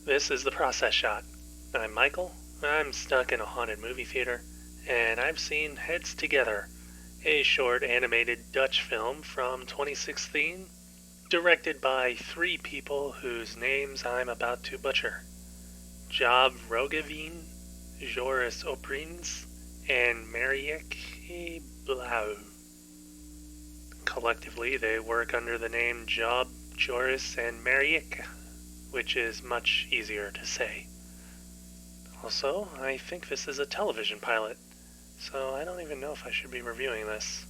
This is the process shot. I'm Michael. I'm stuck in a haunted movie theater, and I've seen Heads Together, a short animated Dutch film from 2016, directed by three people whose names I'm about to butcher: Job Roggeveen, Joris Oprins, and Marieke Blaauw. Collectively, they work under the name Job, Joris, and Marieke, which is much easier to say. Also, I think this is a television pilot, so I don't even know if I should be reviewing this.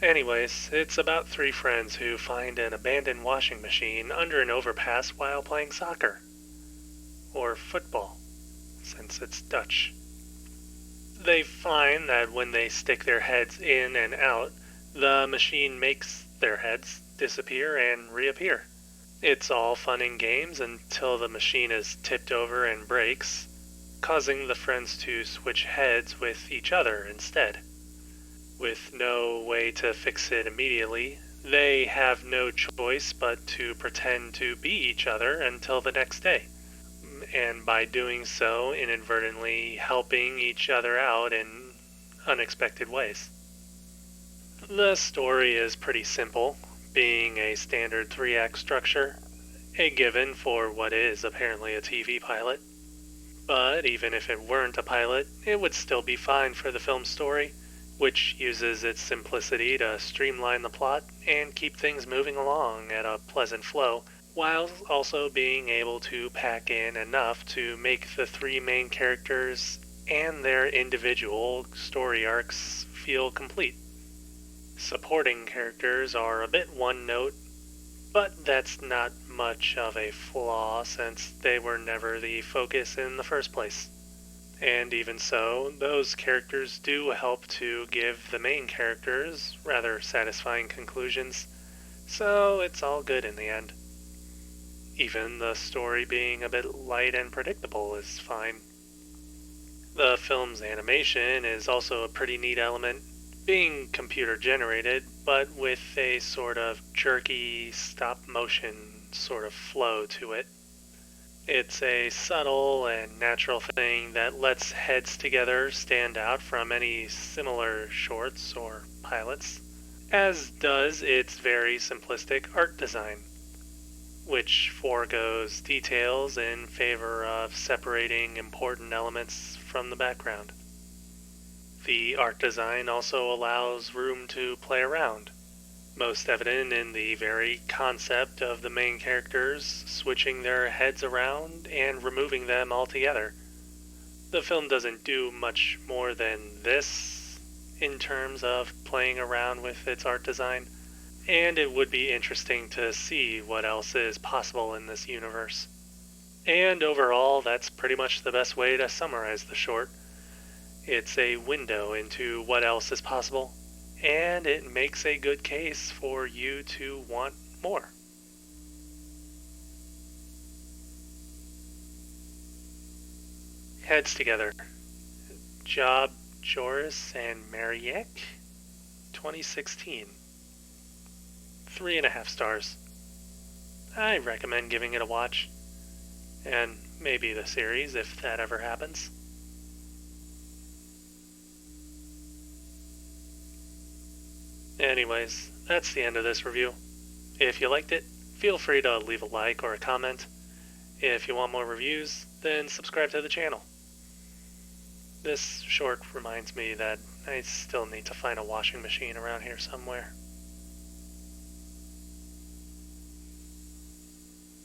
Anyways, it's about three friends who find an abandoned washing machine under an overpass while playing soccer. Or football, since it's Dutch. They find that when they stick their heads in and out, the machine makes their heads disappear and reappear. It's all fun and games until the machine is tipped over and breaks, causing the friends to switch heads with each other instead. With no way to fix it immediately, they have no choice but to pretend to be each other until the next day, and by doing so, inadvertently helping each other out in unexpected ways. The story is pretty simple, being a standard 3-act structure, a given for what is apparently a TV pilot. But even if it weren't a pilot, it would still be fine for the film's story, which uses its simplicity to streamline the plot and keep things moving along at a pleasant flow, while also being able to pack in enough to make the three main characters and their individual story arcs feel complete. Supporting characters are a bit one-note, but that's not much of a flaw since they were never the focus in the first place. And even so, those characters do help to give the main characters rather satisfying conclusions, so it's all good in the end. Even the story being a bit light and predictable is fine. The film's animation is also a pretty neat element, being computer generated, but with a sort of jerky, stop-motion sort of flow to it. It's a subtle and natural thing that lets Heads Together stand out from any similar shorts or pilots, as does its very simplistic art design, which foregoes details in favor of separating important elements from the background. The art design also allows room to play around, most evident in the very concept of the main characters switching their heads around and removing them altogether. The film doesn't do much more than this in terms of playing around with its art design, and it would be interesting to see what else is possible in this universe. And overall, that's pretty much the best way to summarize the short. It's a window into what else is possible, and it makes a good case for you to want more. Heads Together. Job, Joris, and Marieke, 2016. 3.5 stars. I recommend giving it a watch, and maybe the series if that ever happens. Anyways, that's the end of this review. If you liked it, feel free to leave a like or a comment. If you want more reviews, then subscribe to the channel. This short reminds me that I still need to find a washing machine around here somewhere.